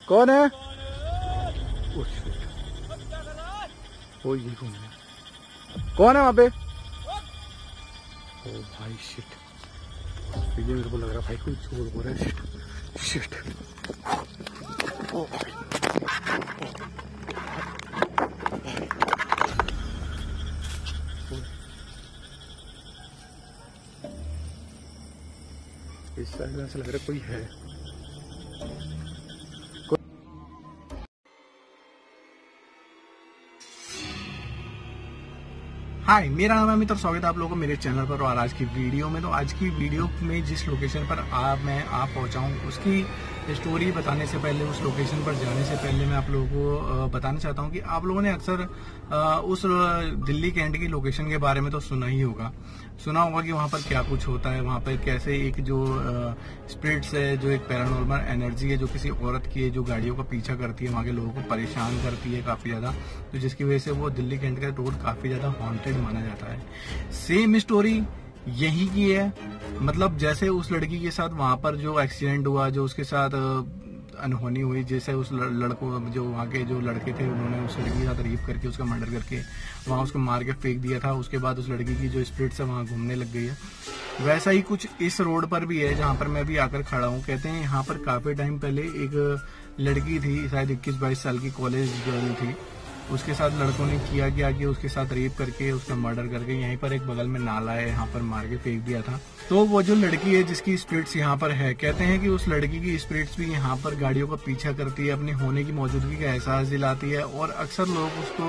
कौन है? ओ ये कौन है? कौन है वहां पे? ओ भाई शिट, ये मेरे को लग रहा भाई कोई चोर हो रहा है। शिट शिट, ओ भाई इस साइड में ऐसा लग रहा है कोई है। हाय, मेरा नाम है अमित और स्वागत है आप लोगों को मेरे चैनल पर और आज की वीडियो में। तो आज की वीडियो में जिस लोकेशन पर मैं पहुंचा हूं उसकी स्टोरी बताने से पहले, उस लोकेशन पर जाने से पहले मैं आप लोगों को बताना चाहता हूं कि आप लोगों ने अक्सर उस दिल्ली कैंट की लोकेशन के बारे में तो सुना होगा कि वहां पर क्या कुछ होता है, वहां पर कैसे एक जो स्पिरिट्स है, जो एक पैरानॉर्मल एनर्जी है जो किसी औरत की है, जो गाड़ियों का पीछा करती है, वहां के लोगों को परेशान करती है काफी ज्यादा, तो जिसकी वजह से वो दिल्ली कैंट का रोड काफी ज्यादा हॉन्टेड माना जाता है। सेम स्टोरी यही की है, मतलब जैसे उस लड़की के साथ वहां पर जो एक्सीडेंट हुआ, जो उसके साथ अनहोनी हुई, जैसे उस लड़कों, जो वहाँ के जो लड़के थे, उन्होंने उस लड़की के साथ रेप करके उसका मर्डर करके वहां उसको मार के फेंक दिया था। उसके बाद उस लड़की की जो स्पिरिट है वहां घूमने लग गई है। वैसा ही कुछ इस रोड पर भी है जहां पर मैं भी आकर खड़ा हूँ। कहते हैं यहाँ पर काफी टाइम पहले एक लड़की थी, शायद 21-22 साल की कॉलेज गर्ल थी, उसके साथ लड़कों ने किया कि उसके साथ रेप करके उसका मर्डर करके यहीं पर एक बगल में नाला है, यहाँ पर मार के फेंक दिया था। तो वो जो लड़की है जिसकी स्पिरिट्स यहाँ पर है, कहते हैं कि उस लड़की की स्पिरिट्स भी यहाँ पर गाड़ियों का पीछा करती है, अपने होने की मौजूदगी का एहसास दिलाती है और अक्सर लोग उसको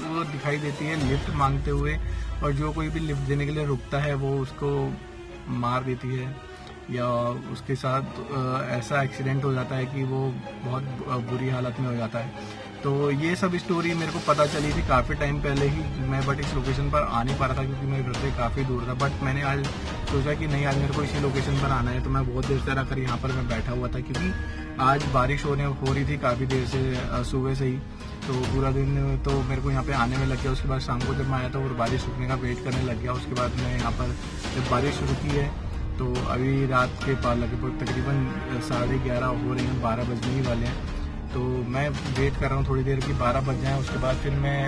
वो दिखाई देती है लिफ्ट मांगते हुए, और जो कोई भी लिफ्ट देने के लिए रुकता है वो उसको मार देती है या उसके साथ ऐसा एक्सीडेंट हो जाता है कि वो बहुत बुरी हालत में हो जाता है। तो ये सब स्टोरी मेरे को पता चली थी काफ़ी टाइम पहले ही, बट इस लोकेशन पर आ नहीं पा रहा था क्योंकि मेरे घर से काफ़ी दूर था। बट मैंने आज सोचा कि नहीं, आज मेरे को इसी लोकेशन पर आना है, तो मैं बहुत देर से आकर यहाँ पर मैं बैठा हुआ था क्योंकि आज बारिश हो रही थी काफ़ी देर से, सुबह से ही, तो पूरा दिन तो मेरे को यहाँ पे आने में लग गया। उसके बाद शाम को जब मैं आया था और बारिश रुकने का वेट करने लग गया, उसके बाद मैं यहाँ पर जब बारिश रुकी है तो अभी रात के लगभग तकरीबन 11:30 हो रहे हैं, 12 बजने ही वाले हैं। तो मैं वेट कर रहा हूँ थोड़ी देर की 12 बज जाए, उसके बाद फिर मैं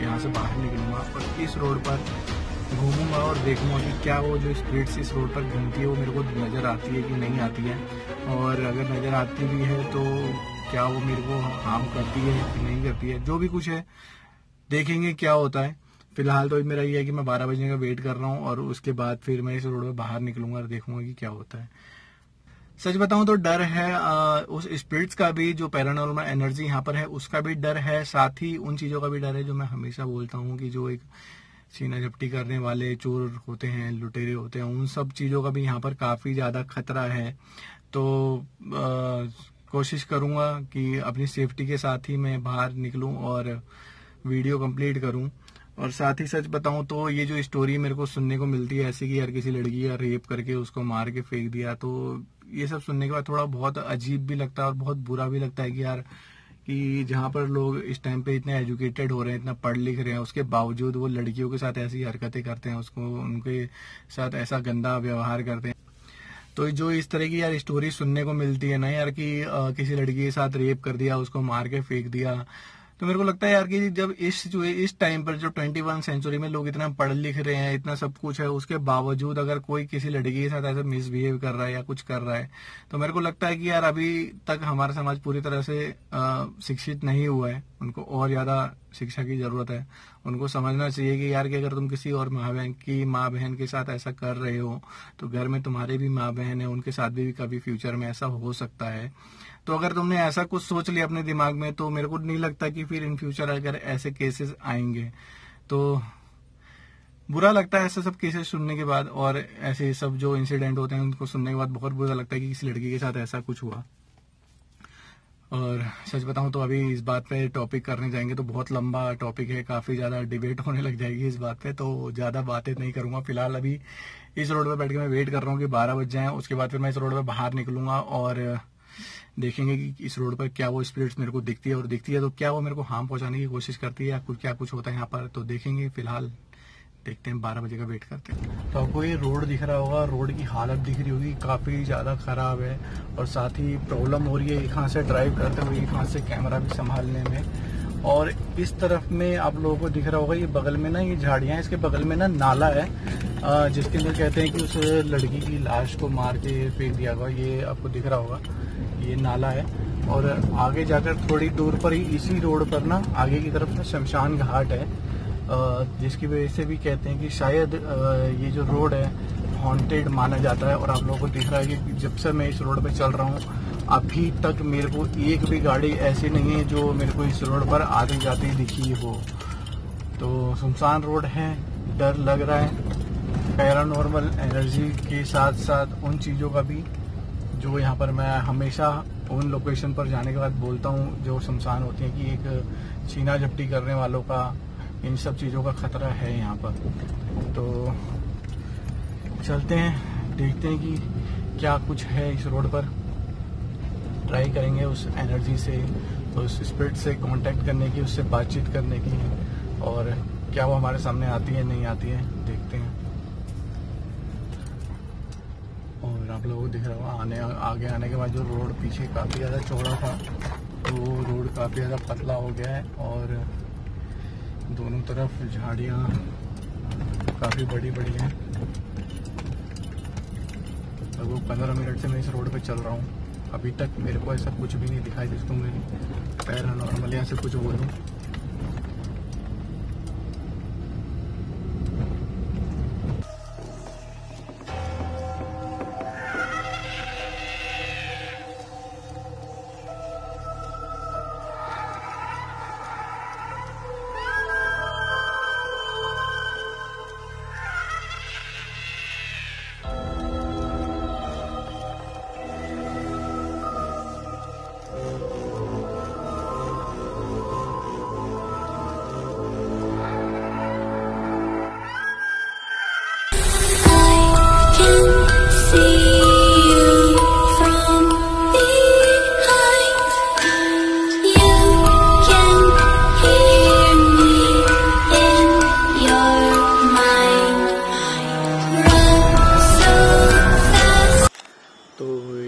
यहाँ से बाहर निकलूँगा और इस रोड पर घूमूंगा और देखूंगा कि क्या वो जो स्पिरिट्स इस रोड पर घूमती है वो मेरे को नज़र आती है कि नहीं आती है, और अगर नज़र आती भी है तो क्या वो मेरे को हार्म करती है कि नहीं करती है। जो भी कुछ है देखेंगे क्या होता है। फिलहाल तो मेरा ये है कि मैं 12 बजने का वेट कर रहा हूँ और उसके बाद फिर मैं इस रोड पर बाहर निकलूंगा और देखूंगा कि क्या होता है। सच बताऊं तो डर है उस स्पिरिट्स का भी, जो पैरानॉर्मल एनर्जी यहाँ पर है उसका भी डर है, साथ ही उन चीजों का भी डर है जो मैं हमेशा बोलता हूँ कि जो एक सीना झपटी करने वाले चोर होते हैं, लुटेरे होते हैं, उन सब चीजों का भी यहाँ पर काफी ज्यादा खतरा है। तो कोशिश करूंगा कि अपनी सेफ्टी के साथ ही मैं बाहर निकलूं और वीडियो कंप्लीट करूं। और साथ ही सच बताऊं तो ये जो स्टोरी मेरे को सुनने को मिलती है ऐसी कि यार किसी लड़की का रेप करके उसको मार के फेंक दिया, तो ये सब सुनने के बाद थोड़ा बहुत अजीब भी लगता है और बहुत बुरा भी लगता है कि यार कि जहाँ पर लोग इस टाइम पे इतने एजुकेटेड हो रहे हैं, इतना पढ़ लिख रहे हैं, उसके बावजूद वो लड़कियों के साथ ऐसी हरकतें करते हैं, उसको उनके साथ ऐसा गंदा व्यवहार करते हैं। तो जो इस तरह की यार स्टोरी सुनने को मिलती है ना यार कि किसी लड़की के साथ रेप कर दिया, उसको मार के फेंक दिया, तो मेरे को लगता है यार कि जब इस टाइम पर जो 21 सेंचुरी में लोग इतना पढ़ लिख रहे हैं, इतना सब कुछ है, उसके बावजूद अगर कोई किसी लड़की के साथ ऐसे मिसबिहेव कर रहा है या कुछ कर रहा है, तो मेरे को लगता है कि यार अभी तक हमारा समाज पूरी तरह से शिक्षित नहीं हुआ है। उनको और ज्यादा शिक्षा की जरूरत है। उनको समझना चाहिए कि यार कि अगर तुम किसी और माँ बहन के साथ ऐसा कर रहे हो तो घर में तुम्हारे भी माँ बहन है, उनके साथ भी कभी फ्यूचर में ऐसा हो सकता है। तो अगर तुमने ऐसा कुछ सोच लिया अपने दिमाग में तो मेरे को नहीं लगता कि फिर इन फ्यूचर अगर ऐसे केसेस आएंगे तो बुरा लगता है ऐसे सब केसेस सुनने के बाद, और ऐसे सब जो इंसिडेंट होते हैं उनको सुनने के बाद बहुत बुरा लगता है कि किसी लड़की के साथ ऐसा कुछ हुआ। और सच बताऊं तो अभी इस बात पे टॉपिक करने जाएंगे तो बहुत लंबा टॉपिक है, काफी ज्यादा डिबेट होने लग जाएगी इस बात पे, तो ज्यादा बातें नहीं करूंगा। फिलहाल अभी इस रोड पे बैठ के मैं वेट कर रहा हूँ कि 12 बज जाए, उसके बाद फिर मैं इस रोड पे बाहर निकलूंगा और देखेंगे कि इस रोड पर क्या वो स्पिरिट्स मेरे को दिखती है, और दिखती है तो क्या वो मेरे को हार्म पहुंचाने की कोशिश करती है या क्या कुछ होता है यहाँ पर, तो देखेंगे। फिलहाल देखते हैं, 12 बजे का वेट करते हैं। तो आपको ये रोड दिख रहा होगा, रोड की हालत दिख रही होगी, काफ़ी ज़्यादा ख़राब है और साथ ही प्रॉब्लम हो रही है यहाँ से ड्राइव करते हुए, यहाँ से कैमरा भी संभालने में। और इस तरफ में आप लोगों को दिख रहा होगा, ये बगल में ना ये झाड़ियाँ हैं, इसके बगल में ना नाला है जिसके अंदर कहते हैं कि उस लड़की की लाश को मार के फेंक दिया गया। ये आपको दिख रहा होगा, ये नाला है। और आगे जाकर थोड़ी दूर पर ही इसी रोड पर ना आगे की तरफ ना शमशान घाट है, जिसकी वजह से भी कहते हैं कि शायद ये जो रोड है हॉन्टेड माना जाता है। और आप लोगों को दिख रहा है कि जब से मैं इस रोड पे चल रहा हूँ अभी तक मेरे को एक भी गाड़ी ऐसी नहीं है जो मेरे को इस रोड पर आती जाती दिखी हो। तो सुनसान रोड है, डर लग रहा है। पैरानॉर्मल एनर्जी के साथ साथ उन चीज़ों का भी जो यहाँ पर मैं हमेशा उन लोकेशन पर जाने के बाद बोलता हूँ जो शमशान होती है कि एक छीना झपटी करने वालों का, इन सब चीज़ों का खतरा है यहाँ पर। तो चलते हैं, देखते हैं कि क्या कुछ है इस रोड पर। ट्राई करेंगे उस एनर्जी से, उस स्पिरिट से कांटेक्ट करने की, उससे बातचीत करने की, और क्या वो हमारे सामने आती है नहीं आती है, देखते हैं। और आप लोगों को दिख रहा होगा आगे आने के बाद जो रोड पीछे काफ़ी ज़्यादा चौड़ा था तो रोड काफ़ी ज़्यादा पतला हो गया है और दोनों तरफ झाड़ियाँ काफ़ी बड़ी बड़ी हैं। लगभग 15 मिनट से मैं इस रोड पे चल रहा हूँ, अभी तक मेरे को ऐसा कुछ भी नहीं दिखाई जिसको मैं पैरानॉर्मल या से कुछ बोलूँ।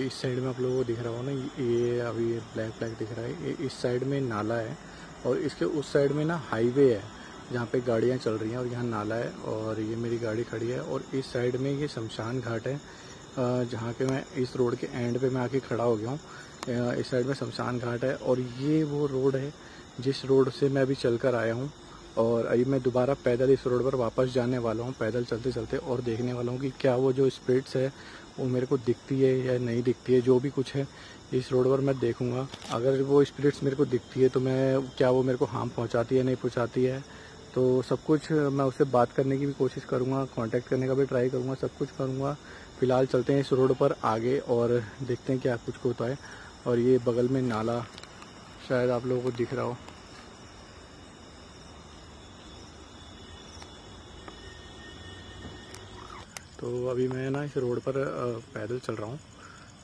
इस साइड में आप लोगों को दिख रहा हो ना, ये अभी ब्लैक ब्लैक दिख रहा है, ये इस साइड में नाला है और इसके उस साइड में ना हाईवे है जहाँ पे गाड़ियाँ चल रही हैं और यहाँ नाला है और ये मेरी गाड़ी खड़ी है। और इस साइड में ये शमशान घाट है जहाँ के मैं इस रोड के एंड पे मैं आके खड़ा हो गया हूँ। इस साइड में शमशान घाट है और ये वो रोड है जिस रोड से मैं अभी चल कर आया हूँ और अभी मैं दोबारा पैदल इस रोड पर वापस जाने वाला हूँ, पैदल चलते चलते, और देखने वाला हूँ कि क्या वो जो स्पिरिट्स है वो मेरे को दिखती है या नहीं दिखती है। जो भी कुछ है इस रोड पर मैं देखूंगा, अगर वो स्पिरिट्स मेरे को दिखती है तो मैं क्या वो मेरे को हार्म पहुंचाती है नहीं पहुंचाती है, तो सब कुछ मैं उससे बात करने की भी कोशिश करूंगा, कांटेक्ट करने का भी ट्राई करूंगा, सब कुछ करूंगा। फिलहाल चलते हैं इस रोड पर आगे और देखते हैं क्या कुछ होता है। और ये बगल में नाला शायद आप लोगों को दिख रहा हो। तो अभी मैं ना इस रोड पर पैदल चल रहा हूँ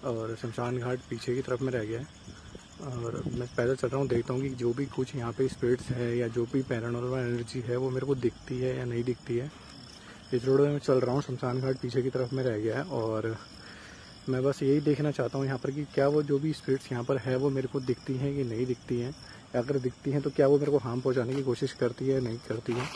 और शमशान घाट पीछे की तरफ में रह गया है और मैं पैदल चल रहा हूँ, देखता हूँ कि जो भी कुछ यहाँ पे स्पिरिट्स है या जो भी पैरानॉर्मल एनर्जी है वो मेरे को दिखती है या नहीं दिखती है। इस रोड में मैं चल रहा हूँ, शमशान घाट पीछे की तरफ में रह गया है और मैं बस यही देखना चाहता हूँ यहाँ पर कि क्या वो जो भी स्पिरिट्स यहाँ पर है वो मेरे को दिखती हैं कि नहीं दिखती हैं। अगर दिखती हैं तो क्या वो मेरे को हार्म पहुँचाने की कोशिश करती है नहीं करती है।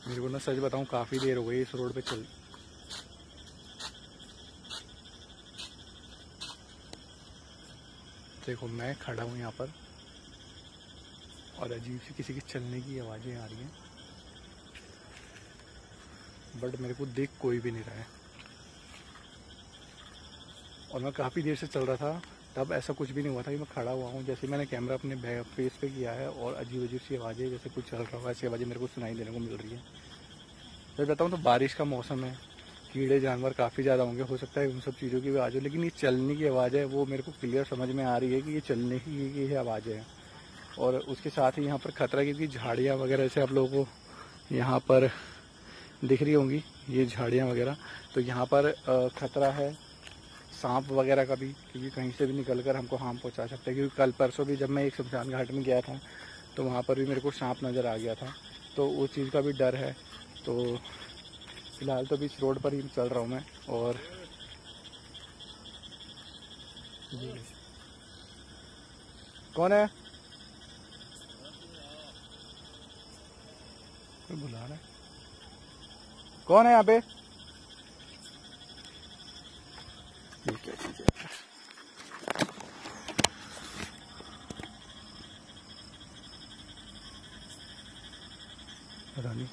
मेरे को ना सच बताऊं काफ़ी देर हो गई इस रोड पे चल। देखो मैं खड़ा हूँ यहाँ पर और अजीब सी किसी के चलने की आवाज़ें आ रही हैं, बट मेरे को देख कोई भी नहीं रहा है। और मैं काफ़ी देर से चल रहा था तब ऐसा कुछ भी नहीं हुआ था कि मैं खड़ा हुआ हूँ। जैसे मैंने कैमरा अपने फेस पे किया है और अजीब अजीब सी आवाज़ें जैसे कुछ चल रहा होगा ऐसी आवाज़ें मेरे को सुनाई देने को मिल रही है। मैं बताऊँ तो बारिश का मौसम है, कीड़े जानवर काफ़ी ज़्यादा होंगे, हो सकता है उन सब चीज़ों की आवाज़ हो, लेकिन ये चलने की आवाज़ है वो मेरे को क्लियर समझ में आ रही है कि ये चलने की आवाज़ है। और उसके साथ ही यहाँ पर खतरा क्योंकि झाड़ियाँ वगैरह से आप लोगों को यहाँ पर दिख रही होंगी ये झाड़ियाँ वगैरह, तो यहाँ पर खतरा है सांप वगैरह का भी, क्योंकि कहीं से भी निकल कर हमको हार्म पहुंचा सकता है। क्योंकि कल परसों भी जब मैं एक शमशान घाट में गया था तो वहाँ पर भी मेरे को सांप नज़र आ गया था, तो उस चीज़ का भी डर है। तो फिलहाल तो भी इस रोड पर ही चल रहा हूँ मैं। और कौन है? कोई बुला रहा है। कौन है यहाँ पे? ठीक है ठीक है। पता नहीं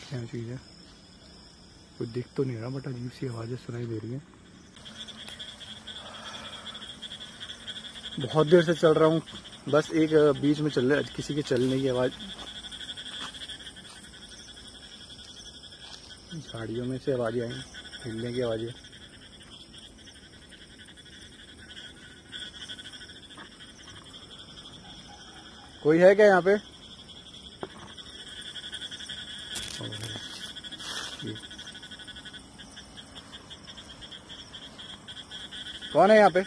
क्या चीज़ है, कुछ दिख तो नहीं रहा, बट अजीब सी आवाज़ें सुनाई दे रही है। बहुत देर से चल रहा हूँ, बस एक बीच में चल रहा, किसी के चलने की आवाज़, झाड़ियों में से आवाज़ें आई, हिलने की आवाज़ें। कोई है क्या यहाँ पे? कौन है यहाँ पे?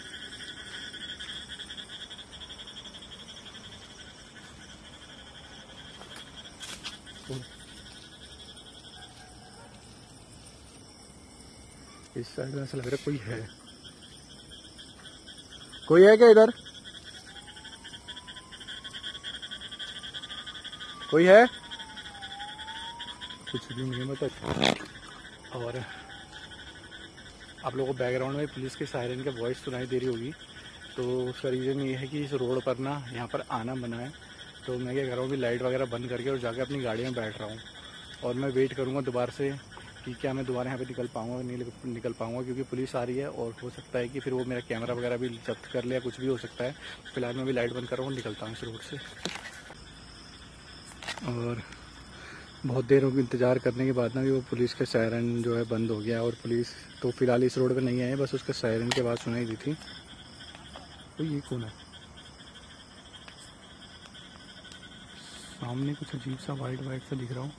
इस साइड में ऐसा लग रहा है कोई है। कोई है क्या इधर? कोई है? कुछ भी नहीं पता। और आप लोगों को बैकग्राउंड में पुलिस के सायरन का वॉइस सुनाई दे रही होगी, तो उसका रीज़न ये है कि इस रोड पर ना यहाँ पर आना मना है। तो मैं क्या कर रहा हूँ, अभी लाइट वगैरह बंद करके और जाके अपनी गाड़ी में बैठ रहा हूँ, और मैं वेट करूँगा दोबारा से कि क्या मैं दोबारा यहाँ पे निकल पाऊँगा नहीं निकल पाऊँगा, क्योंकि पुलिस आ रही है और हो सकता है कि फिर वो मेरा कैमरा वगैरह भी जब्त कर ले या कुछ भी हो सकता है। फिलहाल मैं भी लाइट बंद कर रहा हूँ, निकलता हूँ इस रोड से। और बहुत देर हो इंतज़ार करने के बाद ना वो पुलिस का सायरन जो है बंद हो गया, और पुलिस तो फिलहाल इस रोड पे नहीं आए, बस उसके सायरन की आवाज़ सुनाई दी थी। तो ये कौन है? सामने कुछ अजीब सा वाइट वाइट सा दिख रहा हूँ,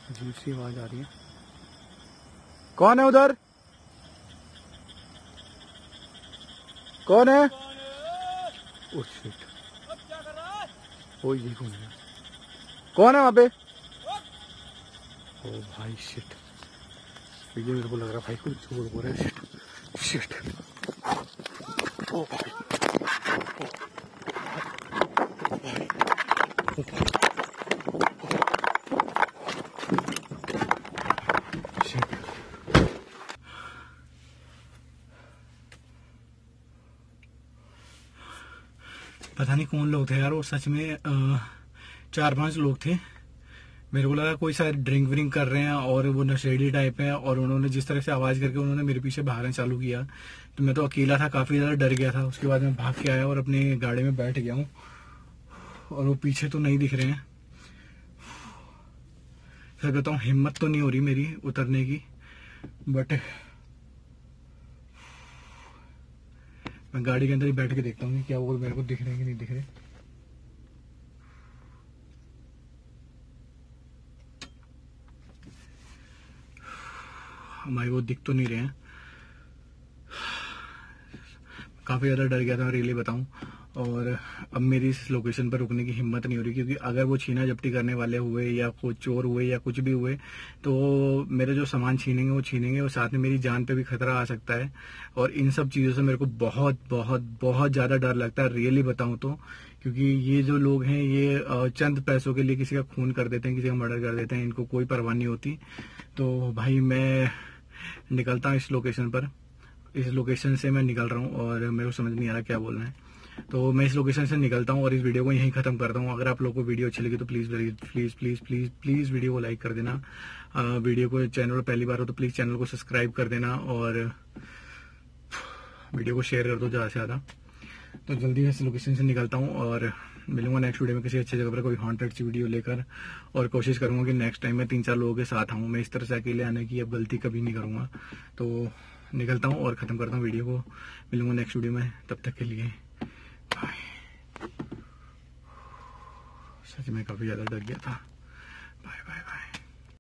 अजीब सी आवाज़ आ रही है। कौन है उधर? कौन है? ओह शिट, ओ ये कौन है? कौन है वहाँ पे? ओ भाई शिट, ये मेरे को लग रहा भाई कुछ झूठ बोल रहा है। शिट शिट, ओ भाई, पता नहीं कौन लोग थे यार वो, सच में 4-5 लोग थे। मेरे को लगा कोई शायद ड्रिंक व्रिंक कर रहे हैं और वो नशेड़ी टाइप है, और उन्होंने जिस तरह से आवाज़ करके उन्होंने मेरे पीछे भागना चालू किया, तो मैं तो अकेला था, काफ़ी ज़्यादा डर गया था। उसके बाद मैं भाग के आया और अपनी गाड़ी में बैठ गया हूँ, और वो पीछे तो नहीं दिख रहे हैं। सर बताऊँ, हिम्मत तो नहीं हो रही मेरी उतरने की, बट मैं गाड़ी के अंदर ही बैठ के देखता हूँ कि क्या वो मेरे को दिख रहे हैं कि नहीं दिख रहे। हमारे वो दिख तो नहीं रहे हैं। काफ़ी ज़्यादा डर गया था, रियली बताऊं। और अब मेरी इस लोकेशन पर रुकने की हिम्मत नहीं हो रही, क्योंकि अगर वो छीना झपटी करने वाले हुए या कुछ चोर हुए या कुछ भी हुए, तो मेरे जो सामान छीनेंगे वो छीनेंगे, और साथ में मेरी जान पे भी खतरा आ सकता है। और इन सब चीज़ों से मेरे को बहुत बहुत बहुत ज़्यादा डर लगता है, रियली बताऊं तो। क्योंकि ये जो लोग हैं ये चंद पैसों के लिए किसी का खून कर देते हैं, किसी का मर्डर कर देते हैं, इनको कोई परवाह नहीं होती। तो भाई मैं निकलता हूँ इस लोकेशन पर, इस लोकेशन से मैं निकल रहा हूँ, और मेरे को समझ नहीं आ रहा क्या बोलना है। तो मैं इस लोकेशन से निकलता हूँ और इस वीडियो को यहीं खत्म करता हूँ। अगर आप लोगों को वीडियो अच्छी लगी तो please please please please please video को लाइक कर देना। वीडियो को, चैनल पर पहली बार हो तो प्लीज़ चैनल को सब्सक्राइब कर देना, और वीडियो को शेयर कर दो ज़्यादा से ज़्यादा। तो जल्दी इस लोकेशन से निकलता हूँ, और मिलूंगा नेक्स्ट वीडियो में किसी अच्छी जगह पर कोई हॉन्टेड सी वीडियो लेकर, और कोशिश करूंगा कि नेक्स्ट टाइम मैं 3-4 लोगों के साथ आऊँ। मैं इस तरह से अकेले आने की अब गलती कभी नहीं करूंगा। तो निकलता हूँ और ख़त्म करता हूँ वीडियो को। मिलूंगा नेक्स्ट वीडियो में, तब तक के लिए बाय। सच में काफ़ी ज़्यादा डर गया था। Bye bye.